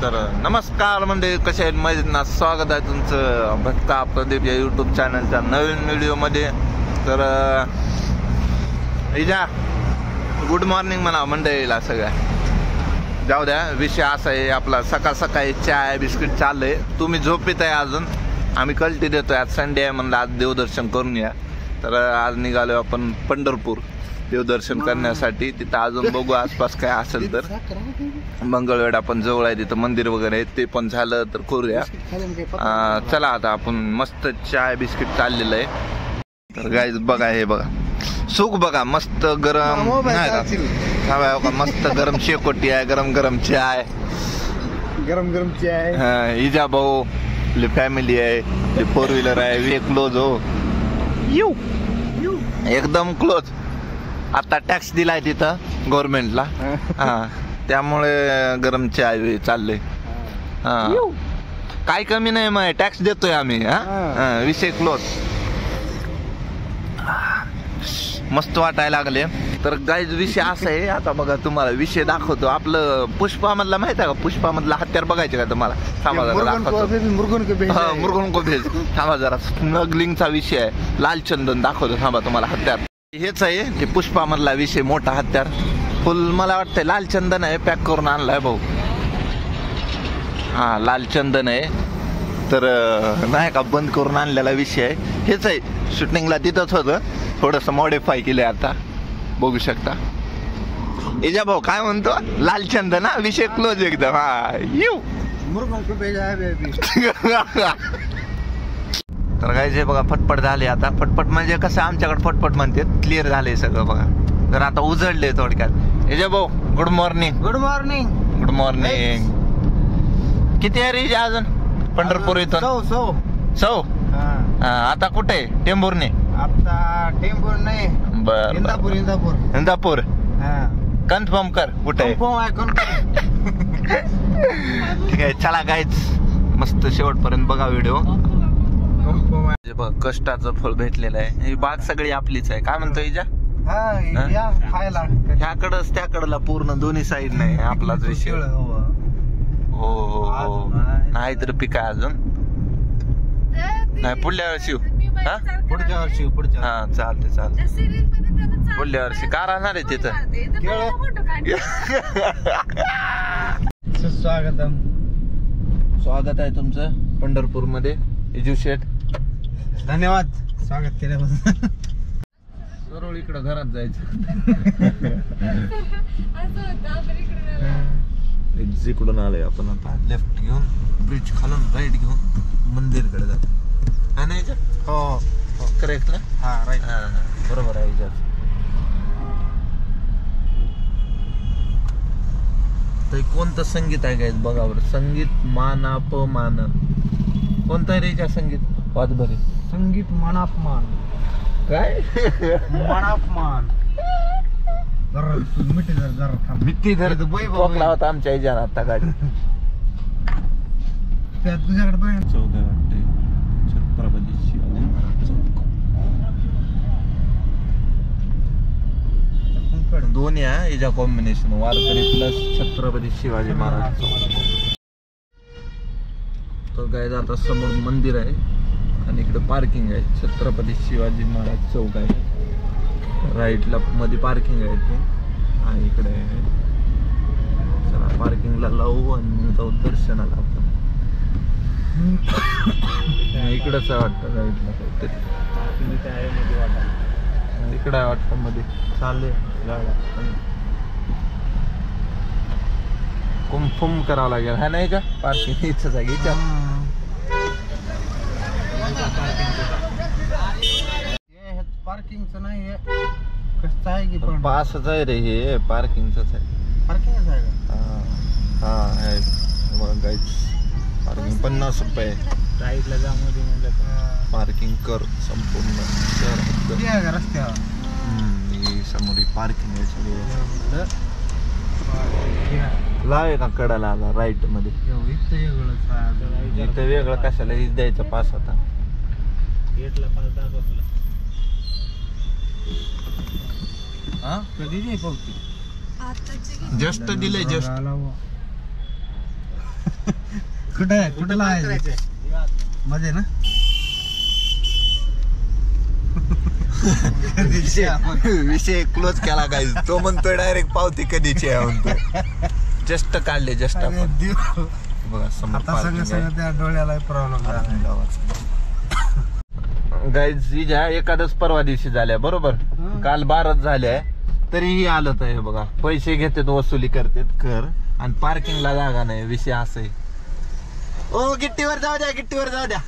तर नमस्कार म्हणजे कसे आहेत मजेत ना. स्वागत आहे तुमचं भक्ता प्रदीप या यूट्यूब चॅनलच्या नवीन व्हिडिओमध्ये. तर इजा गुड मॉर्निंग म्हणा मंडळीला सगळ्या. जाऊ द्या, विषय असा आहे आपला, सकाळ सकाळी चाय बिस्किट चाललंय. तुम्ही झोपेत आहे अजून, आम्ही कल्टी देतोय. आज संडे आहे म्हणलं आज देवदर्शन करून या. तर आज निघालो आपण पंढरपूर देवदर्शन करण्यासाठी. तिथं अजून बघू आसपास काय असेल तर. मंगळवेढा पण जवळ आहे, तिथं मंदिर वगैरे आहे, ते पण झालं तर करूया. चला आता आपण मस्त चाय बिस्किट चाललेलं आहे. तर गाईज बघा, हे बघा सुख बघा, मस्त गरम का मस्त गरम शेकोटी आहे, गरम गरम चाय, गरम गरम चाय. इजा भाऊ फॅमिली आहे, फोर व्हीलर आहे, क्लोज हो एकदम क्लोज. आता टॅक्स दिलाय तिथं गव्हर्नमेंटला, त्यामुळे गरम चाय चाललंय. काय कमी नाही, मग टॅक्स देतोय आम्ही. विषय क्लोज. मस्त वाटायला लागले. तर गाईज विषय असा आहे, आता बघा तुम्हाला विषय दाखवतो. आपलं पुष्पामधला माहित आहे का, पुष्पामधला हत्यार बघायचे का तुम्हाला? थांबा जरा दाखवतो. मुरगन को भेज. थांबा जरा, स्मगलिंगचा विषय आहे, लाल चंदन दाखवतो. थांबा तुम्हाला हत्यार हेच आहे, ते पुष्पामधला विषय, मोठा हत्यार फुल. मला वाटतंय लाल चंदन आहे, पॅक करून आणलाय भाऊ. हा लाल चंदन आहे. तर नाही का बंद करून आणलेला विषय आहे. हेच आहे, शूटिंगला तिथंच होतं, थोडंसं मॉडिफाय केलंय आता, बघू शकता. इजा भाऊ काय म्हणतो? लाल चंदन हा विषय क्लोज एकदम. तर काय जे बघा फटफट झाले आता. फटफट म्हणजे कसं आमच्याकडे फटफट म्हणते, क्लिअर झाले सगळं बघा. तर आता उजळले थोडक्यात. इजा भाऊ good morning. Good morning. Good morning. किती आहे रे इजा अजून पंढरपूर इथून? सौ. आता कुठे? टेंभुर्णी. आता टेंभुर नाही, बर इंदापूर. इंदापूर. कन्फर्म कर कुठे. ठीक आहे, चला गाईच मस्त शेवटपर्यंत बघा व्हिडिओ. कष्टाचं फळ भेटलेलं आहे. ही बाग सगळी आपलीच आहे. काय म्हणतो इजा? ह्याकडच त्याकडला पूर्ण दोन्ही साईड नाही, आपलाच विषय. हो हो हो, नाही तर पिका अजून नाही. पुढल्या वर्षी पुढच्या वर्षी हा चालते. पुढल्या वर्षी का राहणार आहे तिथं? स्वागत आहे तुमचं पंढरपूर मध्ये इजू शेठ. धन्यवाद स्वागत केल्याबद्दल. सरळ इकडं घरात जायचं. इकडून आलोय आपण आता. लेफ्ट घेऊन ब्रिज खालून राईट घेऊन मंदिरकडे जातो. हा नाही का? हो करेक्ट ना? हा राईट. बरोबर आहे. तर कोणतं संगीत आहे काय बघा बरं. संगीत मान अपमान कोणतं आहे रे संगीत? वादभरी संगीत मानापमान. काय मानापमान. मिठी धर पोकला होता आमच्या इजान आता गाडी. तुझ्याकडे चौक आहे वाटते, छत्रपती शिवाजी महाराज चौक. दोन्ही आहे इजा कॉम्बिनेशन, वारकरी प्लस छत्रपती शिवाजी महाराज चौक. तर काय आता समोर मंदिर आहे आणि इकडे पार्किंग आहे. छत्रपती शिवाजी महाराज चौक आहे, राईटला मध्ये पार्किंग आहे ते, आणि इकडे आहे. चला पार्किंगला लावू आणि जाऊ दर्शनाला आपण. इकडंच वाटतं राईटला काहीतरी, इकडे आहे वाटतं मध्ये. चालले गाड्या, कुमफुम करावं लागेल. हा नाही का पार्किंग इथं जागेच्या. पार्किंगचं नाही कसं आहे की पण पासच आहे रे हे, पार्किंगच आहे. पार्किंगच आहे का? हा आहे बघा गाईज. पार्किंग 50 रुपये. राईटला जा मध्ये म्हणलं पार्किंग कर संपूर्ण शहर. रस्त्यावर समोर पार्किंग आहे सगळं. लावे का कडाला आला राईट मध्ये. इथं वेगळं कशाला इथं द्यायचं पास. आता गेटला पास दाखवलं. कधी नाही पावती जस्ट दिले. जस्ट कुठं लावायचं मध्ये ना विषय क्लोज केला काय तो म्हणतोय डायरेक्ट पावती कधीची आहे म्हणतोय जस्ट काढले जस्ट आपण बघा समोर त्या डोळ्याला प्रॉब्लेम गाईज हिच्या एखादच परवा दिवशी झाल्या बरोबर काल 12 झाल्या तरीही आलं आहे बघा पैसे घेतात वसुली करतात कर आणि पार्किंगला जागा नाही विषय असं आहे ओ गिट्टीवर जाऊ द्या गिट्टीवर जाऊ द्या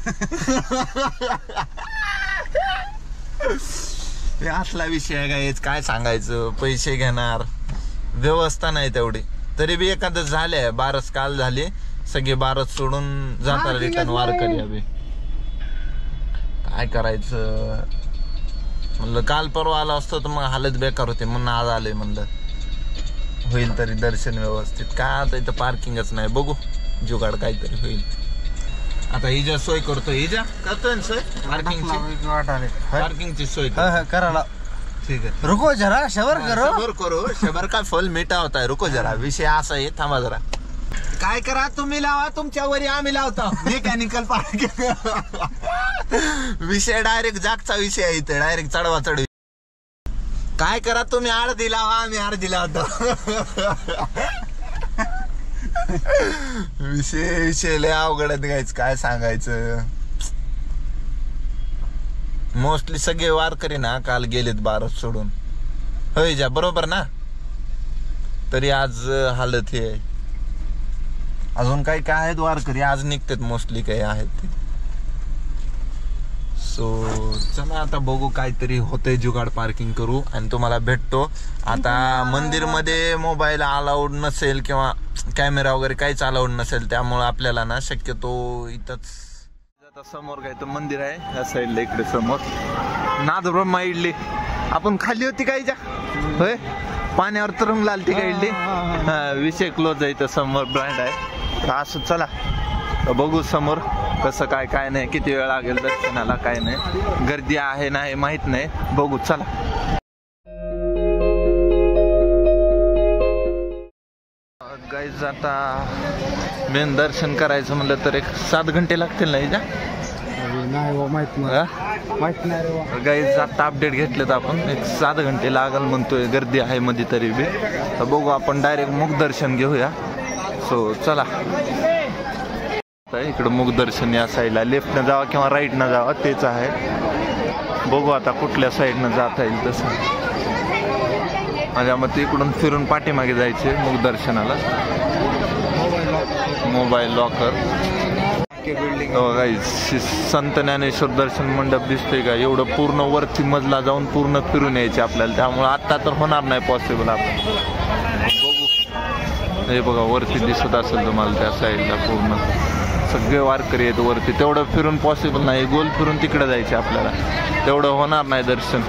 असला विषय आहे गाईज काय सांगायचं पैसे घेणार व्यवस्था नाही तेवढी तरी बी एखादं झाले 12 काल झाले सगळे 12 सोडून जातात रिटर्न वारकरी अभि काय करायचं म्हणलं काल परवा आला असतो तर मग हालत बेकार होते म्हणून आज आले म्हणलं होईल तरी दर्शन व्यवस्थित काय आता इथं पार्किंगच नाही बघू जुगाड काहीतरी होईल आता हिजा सोय करतो हिजा करतोय ना सोय पार्किंगची सोय करायला ठीक आहे रुको जरा शवर करो शबर का फल मिठा होता है रुको जरा विषय असा आहे थांबा जरा काय करा तुम्ही लावा तुमच्या वरी आम्ही लावतो मेकॅनिकल पार्किंग विषय डायरेक्ट जागचा विषय आहे इथे डायरेक्ट चढवा चढवी काय करा तुम्ही अर्धी लावा आम्ही अर्धी लावतो विषय लय अवघड गायच काय सांगायचं मोस्टली सगळे वारकरी ना काल गेलेत 12 सोडून होय जा बरोबर ना तरी आज हालत हे अजून काही काय आहेत वारकरी आज निघतात मोस्टली काही आहेत ते सो चला आता बघू काहीतरी होतंय जुगाड पार्किंग करू आणि तुम्हाला भेटतो आता मंदिर मध्ये मोबाईल अलाउड नसेल किंवा कॅमेरा वगैरे काहीच अलाउड नसेल त्यामुळे आपल्याला ना शक्यतो इथंच आता समोर काय तर मंदिर आहे या साईडला इकडे समोर नाद ब्रह्मा इडली आपण खाल्ली होती का हिच्या होय पाण्यावर तरंग लालती का इडली विषय क्लोज आहे इथं समोर ब्रँड आहे असं चला बघू समोर कसं काय काय नाही किती वेळ लागेल दर्शनाला काय नाही गर्दी आहे नाही माहित नाही बघू चला गाईज आता मेन दर्शन करायचं म्हणलं तर एक 7 घंटे लागतील ना हिच्या माहित नाही गाईज आता अपडेट घेतलेत आपण एक 7 घंटे लागल म्हणतोय गर्दी आहे मध्ये तरी बी तर बघू आपण डायरेक्ट मुख दर्शन घेऊया सो चला इकडं मुख दर्शन या साईडला लेफ्टनं जावा किंवा राईटनं जावा तेच आहे बघू आता कुठल्या साईडनं जाता येईल तसं माझ्या मते इकडून फिरून पाठीमागे जायचे मुख दर्शनाला मोबाईल लॉकर संत ज्ञानेश्वर दर्शन मंडप दिसतोय का एवढं पूर्ण वरती मजला जाऊन पूर्ण फिरून यायचे आपल्याला त्यामुळे आता तर होणार नाही पॉसिबल आपण बघू हे बघा वरती दिसत असेल तुम्हाला त्या साईडला पूर्ण सगळे वारकरी आहेत वरती तेवढं फिरून पॉसिबल नाही गोल फिरून तिकडे जायचे आपल्याला तेवढं होणार नाही दर्शन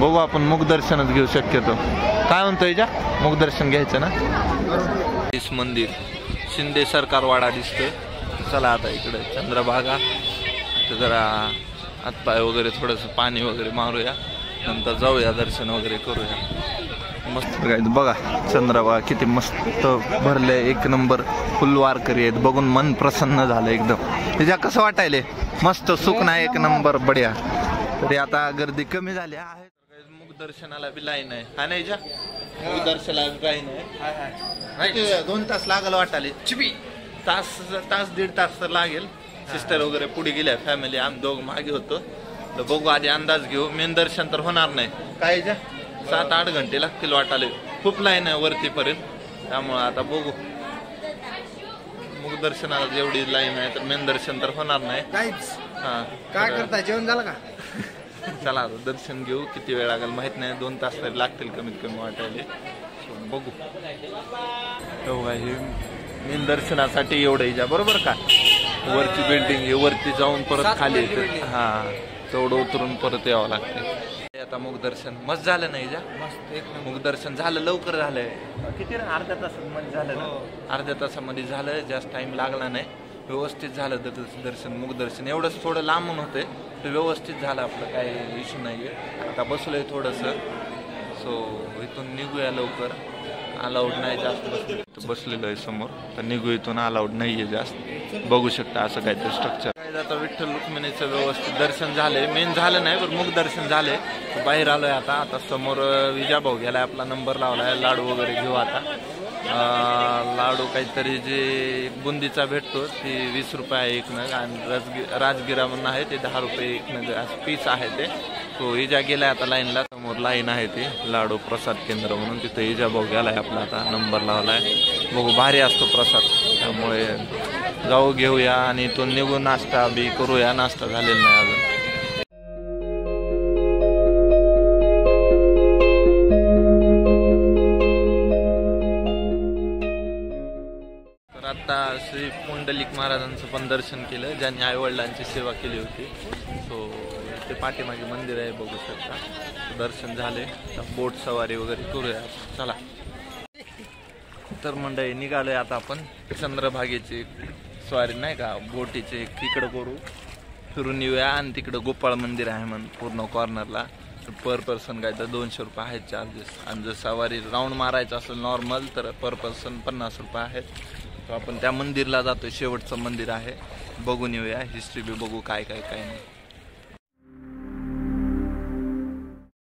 बघू आपण मुख दर्शनच घेऊ शक्यतो काय म्हणतोय जा मुख दर्शन घ्यायचं ना मंदिर शिंदे सरकार वाडा दिसतोय चला आता इकडे चंद्रभागा तर जरा हातपाय वगैरे थोडंसं पाणी वगैरे मारूया नंतर जाऊया दर्शन वगैरे करूया मस्त बघा चंद्रभागा किती मस्त भरले एक नंबर फुल वारकरी आहेत बघून मन प्रसन्न झालं एकदम त्याच्या कसं वाटायले मस्त सुख नाही एक नंबर बढिया तरी आता गर्दी कमी झाली आहे मुख दर्शनाला बी लाईन आहे हा नाही जा मुख दर्शनाला लाईन आहे 2 तास लागल वाटाले तास 1.5 तास तर लागेल सिस्टर वगैरे पुढे गेल्या फॅमिली आम्ही दोघ मागे होतो तर बघू आधी अंदाज घेऊ मेन दर्शन तर होणार नाही काय जा 7-8 घंटे लागतील वाटाले खूप लाईन आहे वरती पर्यंत त्यामुळे आता बघू मुख दर्शनाला जेवढी लाईन आहे तर मेन दर्शन तर होणार नाही हा काय करता जेवण झालं का चला आता दर्शन घेऊ किती वेळ लागेल माहित नाही 2 तास तरी लागतील कमीत कमी वाटायले बघू हे मेन दर्शनासाठी एवढं इजा बरोबर का वरची बिल्डिंग वरती जाऊन परत खाली येते हा तेवढं उतरून परत यावं लागते आता मुख दर्शन मस्त झालं नाही जा मुख दर्शन झालं लवकर झालंय किती अर्ध्या तासामध्ये झालं ना अर्ध्या तासामध्ये झालं जास्त टाइम लागला नाही व्यवस्थित झालं दर्शन मुख दर्शन एवढंच थोडं लांबून होतंय ते व्यवस्थित झालं आपलं काही इश्यू नाहीये आता बसलोय थोडंसं सो इथून निघूया लवकर. अलाउड नाही जास्त बसलेलो आहे समोर, तर निघू इथून. अलाउड नाही आहे जास्त. बघू शकता असं काहीतरी स्ट्रक्चर काय. आता विठ्ठल रुक्मिणीचं व्यवस्थित दर्शन झाले. मेन झालं नाही पण मुख दर्शन झाले. बाहेर आलोय आता समोर विजाभाऊ गेलाय, आपला नंबर लावलाय. लाडू वगैरे घेऊ आता. लाडू काहीतरी जे बुंदीचा भेटतो ती 20 रुपये आहे एक नग, आणि राजगिरा म्हणून आहे ते 10 रुपये एक नग असं पीस आहे ते. तो इजा गेलाय आता लाईनला. समोर लाईन आहे ती लाडू प्रसाद केंद्र म्हणून, तिथे इजा भाऊ गेलाय आपला, आता नंबर लावलाय. बघू भारी असतो प्रसाद, त्यामुळे जाऊ घेऊया आणि इथून निघून नाश्ता बी करूया. नाश्ता झालेला नाही अजून. आता श्री पुंडलिक महाराजांचं पण दर्शन केलं, ज्यांनी आईवडिलांची सेवा केली होती. सो ते पाठीमागे मंदिर आहे, बघू शकता. दर्शन झाले. बोट सवारी वगैरे करूया. चला तर मंडळी निघालोय आता आपण. चंद्रभागेची स्वारी नाही का, बोटीचे तिकडं करू, फिरून येऊया. आणि तिकडं गोपाळ मंदिर आहे म्हणून पूर्ण कॉर्नरला. पर पर्सन काय तर 200 रुपये आहेत चार्जेस. आणि जर सवारी राऊंड मारायचं असेल नॉर्मल तर पर पर्सन 50 रुपये आहेत. तो आपण त्या मंदिरला जातोय, शेवटचं मंदिर आहे. बघून येऊया, हिस्ट्री बी बघू काय नाही.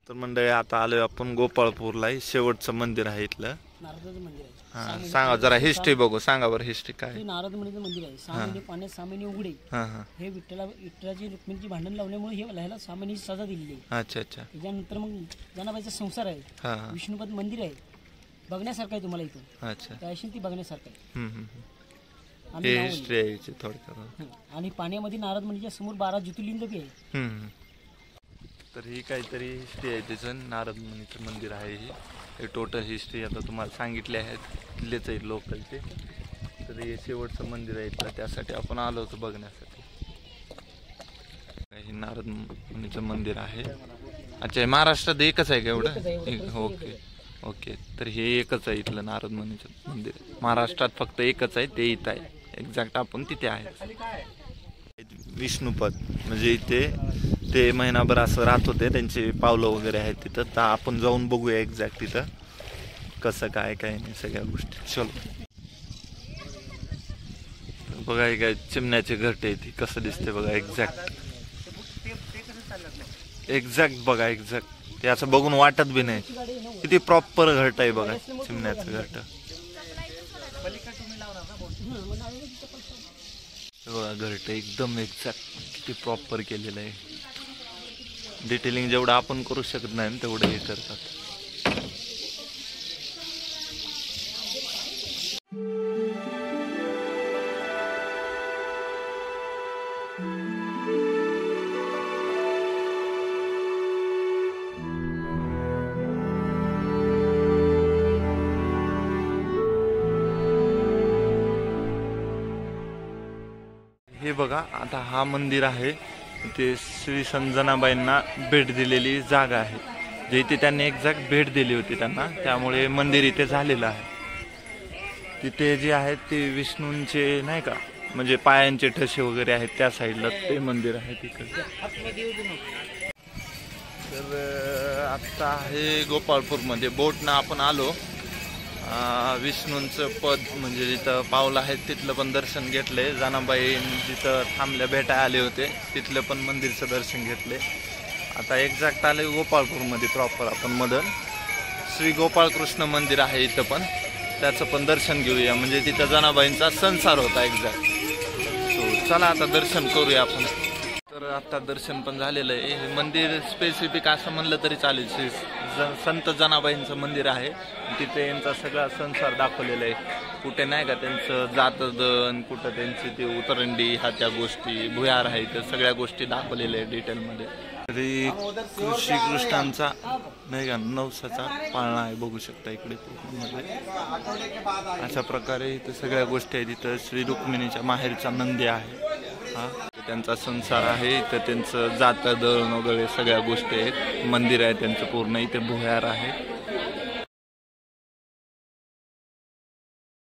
तर मंडळी आता आलोय आपण गोपाळपूरला. शेवटचं मंदिर आहे इथलं. हा सांगा जरा हिस्ट्री बघू. सांगा बरं हिस्ट्री काय. नारद मुनीचं मंदिर आहे. 6 महिने पाण्यात 6 महिने उघडे. हे विठ्ठलाची रुक्मिणीची भांडण लावल्यामुळे हे ह्याला 6 महिन्याची सजा दिलेली आहे. अच्छा. त्याच्यानंतर मग जनाबाईचा संसार आहे. विष्णुपद मंदिर आहे, बघण्यासारखं आहे तुम्हाला इथून. अच्छा. त्याशी ती बघण्यासारखं आहे. हिस्ट्री आहे थोडक्यात. आणि पाण्यामध्ये नारद मुनीच्या समोर 12 ज्योतिर्लिंग बी आहे. तर ही काहीतरी हिस्ट्री आहे तिचं. नारद मुनीचं मंदिर आहे हे टोटल हिस्ट्री आता तुम्हाला सांगितली आहे. तिथलेच आहे लोकलचे. तर हे शेवटचं मंदिर आहे इथलं, त्यासाठी आपण आलो होतो बघण्यासाठी. हे नारद मुनीचं मंदिर आहे. अच्छा, महाराष्ट्रात एकच आहे का एवढं? ओके. तर हे एकच आहे इथलं नारद मुनीचं मंदिर. महाराष्ट्रात फक्त एकच आहे, ते इथं आहे. एक्झॅक्ट आपण तिथे आहे. विष्णुपद म्हणजे इथे ते महिनाभर असं राहत होते, त्यांचे पावलं वगैरे आहेत तिथं. तर आपण जाऊन बघूया एक्झॅक्ट तिथं कसं काय नाही सगळ्या गोष्टी. चलो बघा, काय चिमण्याचे घरटे ती कसं दिसते बघा. एक्झॅक्ट बघा. एक्झॅक्ट ते असं बघून वाटत बी नाही किती प्रॉपर घरट आहे बघा, चिमण्याचं घरट. बघा घरट एकदम एक्झॅक्ट किती प्रॉपर केलेलं आहे. डिटेलिंग जेवढं आपण करू शकत नाही तेवढं हे करतात. हे बघा, आता हा मंदिर आहे ते श्री संजनाबाईंना भेट दिलेली जागा आहे. जे इथे त्यांनी एक्झॅक्ट भेट दिली होती त्यांना, त्यामुळे मंदिर इथे झालेलं आहे. तिथे जे आहेत ते विष्णूंचे नाही का, म्हणजे पायांचे ठसे वगैरे आहेत त्या साईडला ते मंदिर आहे तिकडे. तर आता आहे गोपाळपूरमध्ये. बोटनं आपण आलो. विष्णूंचं पद म्हणजे जिथं पावलं आहेत तिथलं पण दर्शन घेतले. जनाबाई जिथं थांबल्या भेटायला आले होते तिथलं पण मंदिरचं दर्शन घेतले. आता एक्झॅक्ट आले गोपाळपूरमध्ये प्रॉपर आपण. मदन श्री गोपाळकृष्ण मंदिर आहे इथं पण, त्याचं पण दर्शन घेऊया. म्हणजे तिथं जनाबाईंचा संसार होता एक्झॅक्ट. सो चला आता दर्शन करूया आपण. तर आता दर्शन पण झालेलं आहे. हे मंदिर स्पेसिफिक असं म्हणलं तरी चालेल, श्री संत जनाबाईंचं मंदिर आहे. तिथे यांचा सगळा संसार दाखवलेला आहे. कुठे नाही का त्यांचं जातदन, कुठं त्यांची ती उतरंडी, ह्या त्या गोष्टी, भुयार आहे, त्या सगळ्या गोष्टी दाखवलेल्या आहे डिटेलमध्ये. तरी श्रीकृष्णांचा नाही का नवसाचा पाळणा आहे, बघू शकता इकडे मध्ये. अशा प्रकारे इथं सगळ्या गोष्टी आहेत. इथं श्री रुक्मिणीच्या माहेरचा नंदी आहे, हा त्यांचा संसार आहे. इथं त्यांचं जातं दळण वगैरे सगळ्या गोष्टी आहेत. मंदिर आहे त्यांचं पूर्ण. इथे भुयार आहे.